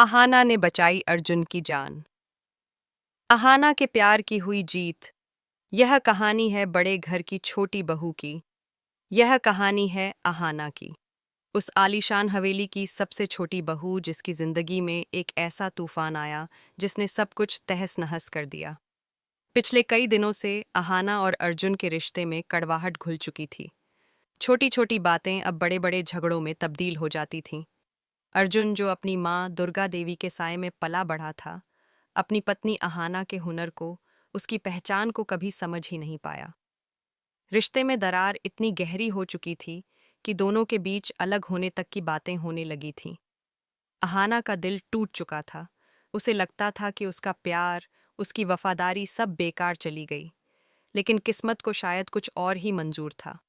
अहाना ने बचाई अर्जुन की जान। अहाना के प्यार की हुई जीत। यह कहानी है बड़े घर की छोटी बहू की। यह कहानी है अहाना की, उस आलीशान हवेली की सबसे छोटी बहू जिसकी जिंदगी में एक ऐसा तूफान आया जिसने सब कुछ तहस नहस कर दिया। पिछले कई दिनों से अहाना और अर्जुन के रिश्ते में कड़वाहट घुल चुकी थी। छोटी छोटी बातें अब बड़े बड़े झगड़ों में तब्दील हो जाती थीं। अर्जुन, जो अपनी माँ दुर्गा देवी के साए में पला बढ़ा था, अपनी पत्नी अहाना के हुनर को, उसकी पहचान को कभी समझ ही नहीं पाया। रिश्ते में दरार इतनी गहरी हो चुकी थी कि दोनों के बीच अलग होने तक की बातें होने लगी थीं। अहाना का दिल टूट चुका था। उसे लगता था कि उसका प्यार, उसकी वफादारी सब बेकार चली गई। लेकिन किस्मत को शायद कुछ और ही मंजूर था।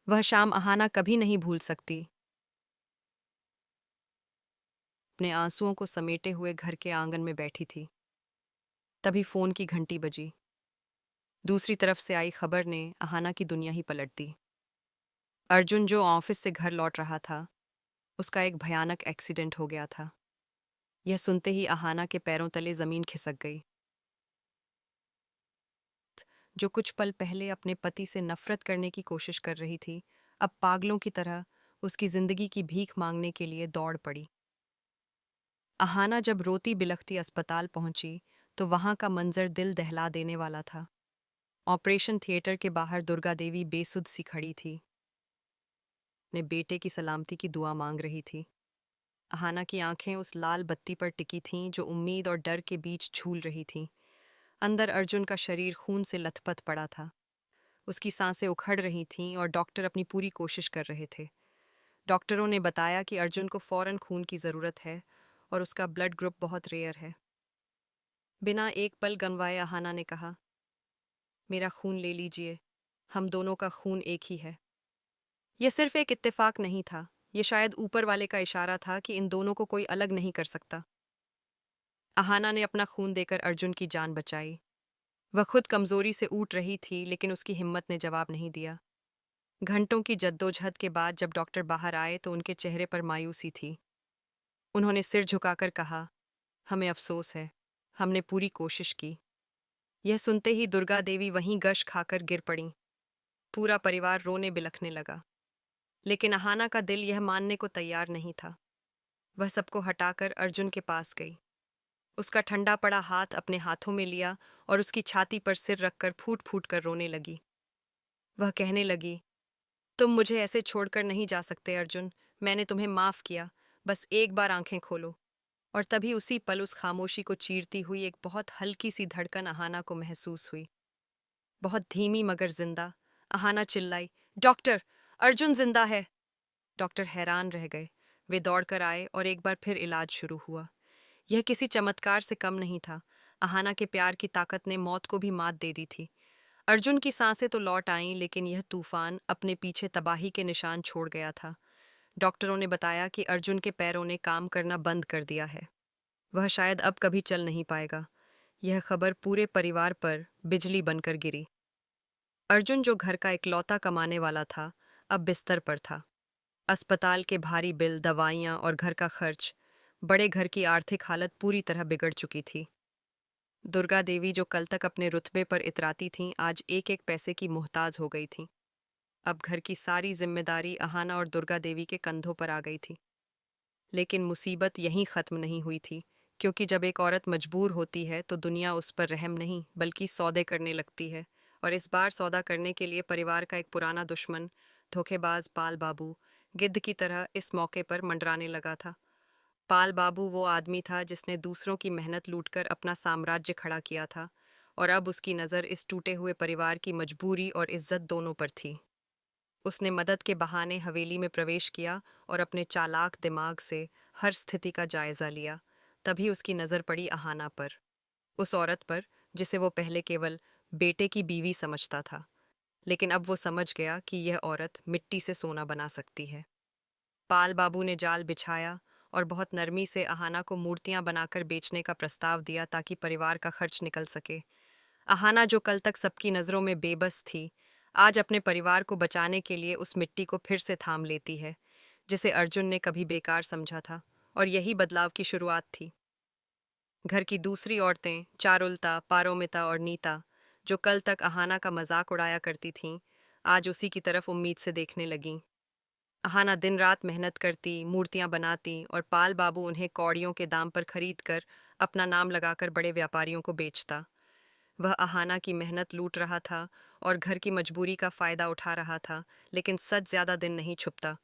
वह शाम अहाना कभी नहीं भूल सकती। अपने आंसुओं को समेटे हुए घर के आंगन में बैठी थी। तभी फोन की घंटी बजी। दूसरी तरफ से आई खबर ने अहाना की दुनिया ही पलट दी। अर्जुन, जो ऑफिस से घर लौट रहा था, उसका एक भयानक एक्सीडेंट हो गया था। यह सुनते ही अहाना के पैरों तले जमीन खिसक गई। जो कुछ पल पहले अपने पति से नफरत करने की कोशिश कर रही थी, अब पागलों की तरह उसकी जिंदगी की भीख मांगने के लिए दौड़ पड़ी। अहाना जब रोती बिलखती अस्पताल पहुंची तो वहां का मंजर दिल दहला देने वाला था। ऑपरेशन थिएटर के बाहर दुर्गा देवी बेसुध सी खड़ी थी, अपने बेटे की सलामती की दुआ मांग रही थी। अहाना की आंखें उस लाल बत्ती पर टिकी थीं जो उम्मीद और डर के बीच झूल रही थीं। अंदर अर्जुन का शरीर खून से लथपथ पड़ा था। उसकी सांसें उखड़ रही थीं और डॉक्टर अपनी पूरी कोशिश कर रहे थे। डॉक्टरों ने बताया कि अर्जुन को फौरन खून की ज़रूरत है और उसका ब्लड ग्रुप बहुत रेयर है। बिना एक पल गंवाए अहाना ने कहा, मेरा खून ले लीजिए, हम दोनों का खून एक ही है। यह सिर्फ एक इत्तेफाक नहीं था, यह शायद ऊपर वाले का इशारा था कि इन दोनों को कोई अलग नहीं कर सकता। अहाना ने अपना खून देकर अर्जुन की जान बचाई। वह खुद कमजोरी से ऊठ रही थी, लेकिन उसकी हिम्मत ने जवाब नहीं दिया। घंटों की जद्दोजहद के बाद जब डॉक्टर बाहर आए तो उनके चेहरे पर मायूसी थी। उन्होंने सिर झुकाकर कहा, हमें अफसोस है, हमने पूरी कोशिश की। यह सुनते ही दुर्गा देवी वहीं गश खाकर गिर पड़ी। पूरा परिवार रोने बिलखने लगा। लेकिन अहाना का दिल यह मानने को तैयार नहीं था। वह सबको हटाकर अर्जुन के पास गई। उसका ठंडा पड़ा हाथ अपने हाथों में लिया और उसकी छाती पर सिर रखकर फूट फूट कर रोने लगी। वह कहने लगी, तुम मुझे ऐसे छोड़कर नहीं जा सकते अर्जुन। मैंने तुम्हें माफ किया, बस एक बार आंखें खोलो। और तभी उसी पल उस खामोशी को चीरती हुई एक बहुत हल्की सी धड़कन अहाना को महसूस हुई। बहुत धीमी मगर जिंदा। अहाना चिल्लाई, डॉक्टर, अर्जुन जिंदा है। डॉक्टर हैरान रह गए। वे दौड़कर आए और एक बार फिर इलाज शुरू हुआ। यह किसी चमत्कार से कम नहीं था। अहाना के प्यार की ताकत ने मौत को भी मात दे दी थी। अर्जुन की सांसें तो लौट आईं, लेकिन यह तूफान अपने पीछे तबाही के निशान छोड़ गया था। डॉक्टरों ने बताया कि अर्जुन के पैरों ने काम करना बंद कर दिया है। वह शायद अब कभी चल नहीं पाएगा। यह खबर पूरे परिवार पर बिजली बनकर गिरी। अर्जुन, जो घर का इकलौता कमाने वाला था, अब बिस्तर पर था। अस्पताल के भारी बिल, दवाइयाँ और घर का खर्च, बड़े घर की आर्थिक हालत पूरी तरह बिगड़ चुकी थी। दुर्गा देवी, जो कल तक अपने रुतबे पर इतराती थीं, आज एक एक पैसे की मोहताज हो गई थीं। अब घर की सारी जिम्मेदारी अहाना और दुर्गा देवी के कंधों पर आ गई थी। लेकिन मुसीबत यहीं ख़त्म नहीं हुई थी, क्योंकि जब एक औरत मजबूर होती है तो दुनिया उस पर रहम नहीं बल्कि सौदे करने लगती है। और इस बार सौदा करने के लिए परिवार का एक पुराना दुश्मन, धोखेबाज पाल बाबू, गिद्ध की तरह इस मौके पर मंडराने लगा था। पाल बाबू वो आदमी था जिसने दूसरों की मेहनत लूटकर अपना साम्राज्य खड़ा किया था, और अब उसकी नज़र इस टूटे हुए परिवार की मजबूरी और इज्जत दोनों पर थी। उसने मदद के बहाने हवेली में प्रवेश किया और अपने चालाक दिमाग से हर स्थिति का जायजा लिया। तभी उसकी नज़र पड़ी अहाना पर, उस औरत पर जिसे वो पहले केवल बेटे की बीवी समझता था। लेकिन अब वो समझ गया कि यह औरत मिट्टी से सोना बना सकती है। पाल बाबू ने जाल बिछाया और बहुत नरमी से अहाना को मूर्तियां बनाकर बेचने का प्रस्ताव दिया ताकि परिवार का खर्च निकल सके। अहाना, जो कल तक सबकी नज़रों में बेबस थी, आज अपने परिवार को बचाने के लिए उस मिट्टी को फिर से थाम लेती है जिसे अर्जुन ने कभी बेकार समझा था। और यही बदलाव की शुरुआत थी। घर की दूसरी औरतें, चारुलता, पारोमिता और नीता, जो कल तक अहाना का मजाक उड़ाया करती थीं, आज उसी की तरफ उम्मीद से देखने लगीं। अहाना दिन रात मेहनत करती, मूर्तियां बनाती और पाल बाबू उन्हें कौड़ियों के दाम पर खरीद कर अपना नाम लगाकर बड़े व्यापारियों को बेचता। वह अहाना की मेहनत लूट रहा था और घर की मजबूरी का फायदा उठा रहा था, लेकिन सच ज्यादा दिन नहीं छुपता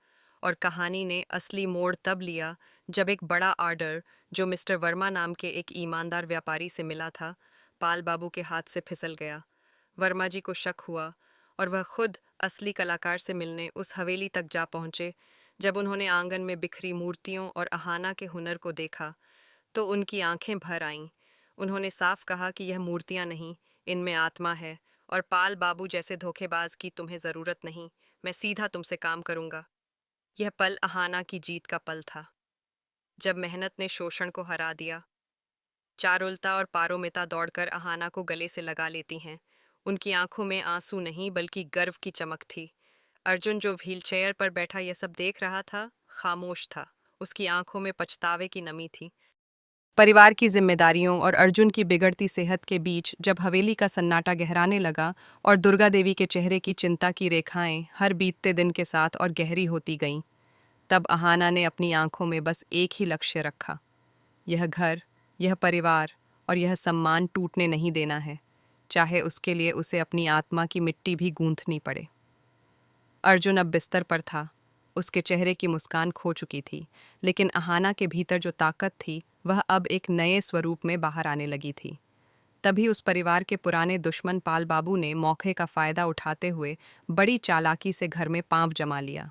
और कहानी ने असली मोड़ तब लिया जब एक बड़ा ऑर्डर, जो मिस्टर वर्मा नाम के एक ईमानदार व्यापारी से मिला था, पाल बाबू के हाथ से फिसल गया। वर्मा जी को शक हुआ और वह खुद असली कलाकार से मिलने उस हवेली तक जा पहुंचे। जब उन्होंने आंगन में बिखरी मूर्तियों और अहाना के हुनर को देखा तो उनकी आंखें भर आईं। उन्होंने साफ कहा कि यह मूर्तियां नहीं, इनमें आत्मा है, और पाल बाबू जैसे धोखेबाज की तुम्हें जरूरत नहीं, मैं सीधा तुमसे काम करूंगा। यह पल अहाना की जीत का पल था, जब मेहनत ने शोषण को हरा दिया। चारुलता और पारोमिता दौड़कर अहाना को गले से लगा लेती हैं। उनकी आंखों में आंसू नहीं बल्कि गर्व की चमक थी। अर्जुन, जो व्हीलचेयर पर बैठा यह सब देख रहा था, खामोश था। उसकी आंखों में पछतावे की नमी थी। परिवार की जिम्मेदारियों और अर्जुन की बिगड़ती सेहत के बीच जब हवेली का सन्नाटा गहराने लगा और दुर्गा देवी के चेहरे की चिंता की रेखाएं हर बीतते दिन के साथ और गहरी होती गईं, तब अहाना ने अपनी आंखों में बस एक ही लक्ष्य रखा। यह घर, यह परिवार और यह सम्मान टूटने नहीं देना है, चाहे उसके लिए उसे अपनी आत्मा की मिट्टी भी गूंथनी पड़े। अर्जुन अब बिस्तर पर था। उसके चेहरे की मुस्कान खो चुकी थी, लेकिन अहाना के भीतर जो ताकत थी वह अब एक नए स्वरूप में बाहर आने लगी थी। तभी उस परिवार के पुराने दुश्मन पाल बाबू ने मौके का फायदा उठाते हुए बड़ी चालाकी से घर में पांव जमा लिया।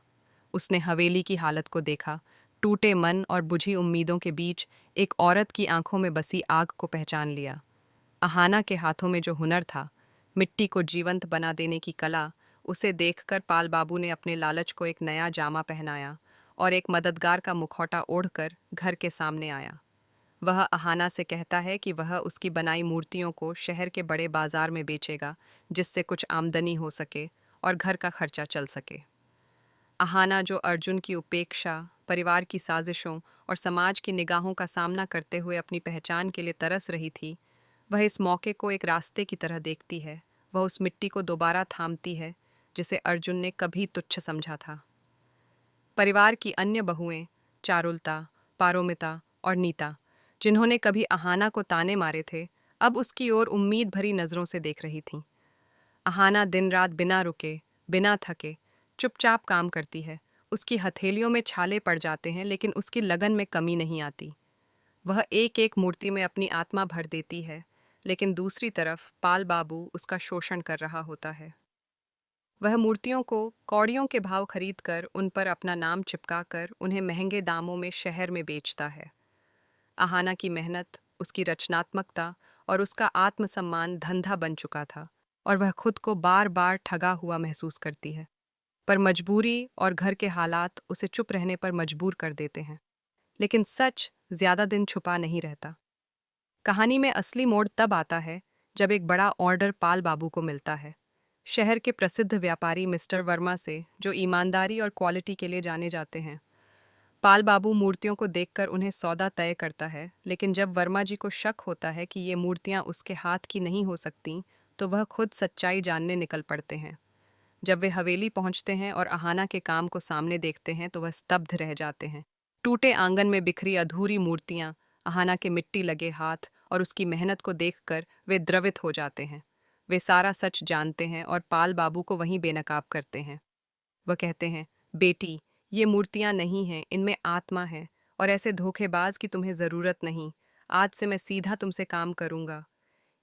उसने हवेली की हालत को देखा, टूटे मन और बुझी उम्मीदों के बीच एक औरत की आंखों में बसी आग को पहचान लिया। अहाना के हाथों में जो हुनर था, मिट्टी को जीवंत बना देने की कला, उसे देखकर पाल बाबू ने अपने लालच को एक नया जामा पहनाया और एक मददगार का मुखौटा ओढ़कर घर के सामने आया। वह अहाना से कहता है कि वह उसकी बनाई मूर्तियों को शहर के बड़े बाजार में बेचेगा, जिससे कुछ आमदनी हो सके और घर का खर्चा चल सके। अहाना, जो अर्जुन की उपेक्षा, परिवार की साजिशों और समाज की निगाहों का सामना करते हुए अपनी पहचान के लिए तरस रही थी, वह इस मौके को एक रास्ते की तरह देखती है। वह उस मिट्टी को दोबारा थामती है जिसे अर्जुन ने कभी तुच्छ समझा था। परिवार की अन्य बहुएं, चारुलता, पारोमिता और नीता, जिन्होंने कभी अहाना को ताने मारे थे, अब उसकी ओर उम्मीद भरी नजरों से देख रही थीं। अहाना दिन रात बिना रुके, बिना थके, चुपचाप काम करती है। उसकी हथेलियों में छाले पड़ जाते हैं, लेकिन उसकी लगन में कमी नहीं आती। वह एक एक मूर्ति में अपनी आत्मा भर देती है, लेकिन दूसरी तरफ पाल बाबू उसका शोषण कर रहा होता है। वह मूर्तियों को कौड़ियों के भाव खरीदकर उन पर अपना नाम चिपकाकर उन्हें महंगे दामों में शहर में बेचता है। अहाना की मेहनत, उसकी रचनात्मकता और उसका आत्मसम्मान धंधा बन चुका था और वह खुद को बार बार ठगा हुआ महसूस करती है। पर मजबूरी और घर के हालात उसे चुप रहने पर मजबूर कर देते हैं। लेकिन सच ज्यादा दिन छुपा नहीं रहता। कहानी में असली मोड़ तब आता है जब एक बड़ा ऑर्डर पाल बाबू को मिलता है, शहर के प्रसिद्ध व्यापारी मिस्टर वर्मा से, जो ईमानदारी और क्वालिटी के लिए जाने जाते हैं। पाल बाबू मूर्तियों को देखकर उन्हें सौदा तय करता है, लेकिन जब वर्मा जी को शक होता है कि ये मूर्तियां उसके हाथ की नहीं हो सकती, तो वह खुद सच्चाई जानने निकल पड़ते हैं। जब वे हवेली पहुंचते हैं और अहाना के काम को सामने देखते हैं तो वह स्तब्ध रह जाते हैं। टूटे आंगन में बिखरी अधूरी मूर्तियां, अहाना के मिट्टी लगे हाथ और उसकी मेहनत को देखकर वे द्रवित हो जाते हैं। वे सारा सच जानते हैं और पाल बाबू को वहीं बेनकाब करते हैं। वह कहते हैं, बेटी, ये मूर्तियां नहीं हैं, इनमें आत्मा है, और ऐसे धोखेबाज की तुम्हें जरूरत नहीं। आज से मैं सीधा तुमसे काम करूंगा।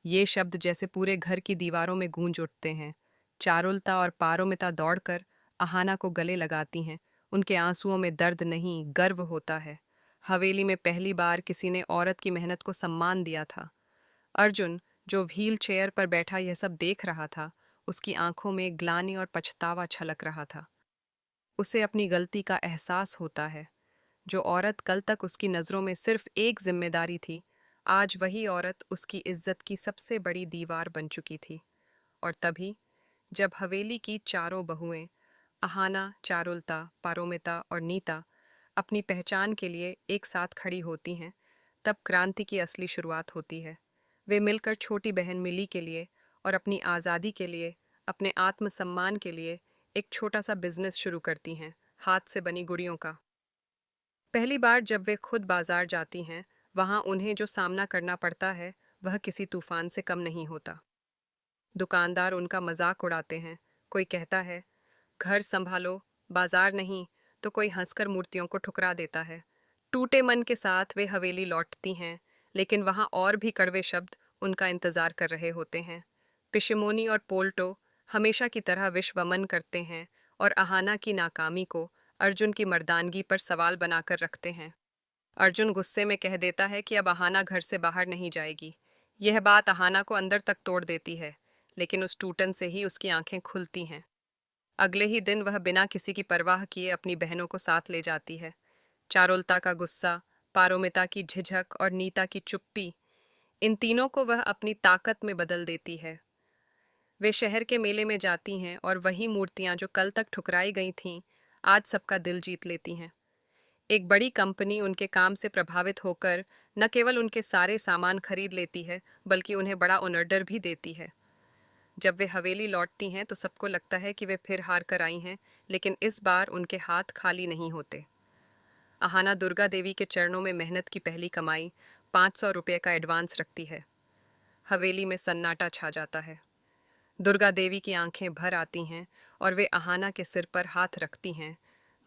ये शब्द जैसे पूरे घर की दीवारों में गूंज उठते हैं। चारुलता और पारोमिता दौड़कर अहाना को गले लगाती हैं। उनके आंसुओं में दर्द नहीं, गर्व होता है। हवेली में पहली बार किसी ने औरत की मेहनत को सम्मान दिया था। अर्जुन, जो व्हील चेयर पर बैठा यह सब देख रहा था, उसकी आंखों में ग्लानि और पछतावा छलक रहा था। उसे अपनी गलती का एहसास होता है। जो औरत कल तक उसकी नज़रों में सिर्फ एक जिम्मेदारी थी, आज वही औरत उसकी इज्जत की सबसे बड़ी दीवार बन चुकी थी। और तभी, जब हवेली की चारों बहुएं, अहाना, चारुलता, पारोमिता और नीता, अपनी पहचान के लिए एक साथ खड़ी होती हैं, तब क्रांति की असली शुरुआत होती है। वे मिलकर छोटी बहन मिली के लिए और अपनी आज़ादी के लिए, अपने आत्मसम्मान के लिए एक छोटा सा बिजनेस शुरू करती हैं, हाथ से बनी गुड़ियों का। पहली बार जब वे खुद बाजार जाती हैं, वहाँ उन्हें जो सामना करना पड़ता है वह किसी तूफान से कम नहीं होता। दुकानदार उनका मजाक उड़ाते हैं, कोई कहता है घर संभालो, बाजार नहीं, तो कोई हंसकर मूर्तियों को ठुकरा देता है। टूटे मन के साथ वे हवेली लौटती हैं, लेकिन वहाँ और भी कड़वे शब्द उनका इंतजार कर रहे होते हैं। पिशिमोनी और पोल्टो हमेशा की तरह विश्वमन करते हैं और अहाना की नाकामी को अर्जुन की मर्दानगी पर सवाल बनाकर रखते हैं। अर्जुन गुस्से में कह देता है कि अब अहाना घर से बाहर नहीं जाएगी। यह बात अहाना को अंदर तक तोड़ देती है, लेकिन उस टूटन से ही उसकी आंखें खुलती हैं। अगले ही दिन वह बिना किसी की परवाह किए अपनी बहनों को साथ ले जाती है। चारुलता का गुस्सा, पारोमिता की झिझक और नीता की चुप्पी, इन तीनों को वह अपनी ताकत में बदल देती है। वे शहर के मेले में जाती हैं और वही मूर्तियां जो कल तक ठुकराई गई थीं, आज सबका दिल जीत लेती हैं। एक बड़ी कंपनी उनके काम से प्रभावित होकर न केवल उनके सारे सामान खरीद लेती है, बल्कि उन्हें बड़ा ऑर्डर भी देती है। जब वे हवेली लौटती हैं तो सबको लगता है कि वे फिर हार कर आई हैं, लेकिन इस बार उनके हाथ खाली नहीं होते। अहाना दुर्गा देवी के चरणों में मेहनत की पहली कमाई 500 रुपये का एडवांस रखती है। हवेली में सन्नाटा छा जाता है। दुर्गा देवी की आंखें भर आती हैं और वे अहाना के सिर पर हाथ रखती हैं,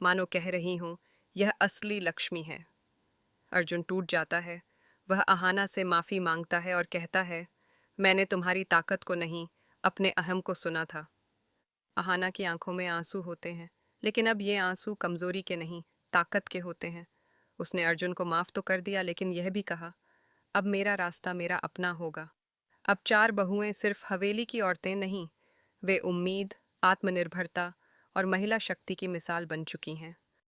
मानो कह रही हों, यह असली लक्ष्मी है। अर्जुन टूट जाता है। वह अहाना से माफ़ी मांगता है और कहता है, मैंने तुम्हारी ताकत को नहीं, अपने अहम को सुना था। अहाना की आंखों में आंसू होते हैं, लेकिन अब ये आंसू कमजोरी के नहीं, ताकत के होते हैं। उसने अर्जुन को माफ तो कर दिया, लेकिन यह भी कहा, अब मेरा रास्ता मेरा अपना होगा। अब चार बहुएं सिर्फ हवेली की औरतें नहीं, वे उम्मीद, आत्मनिर्भरता और महिला शक्ति की मिसाल बन चुकी हैं।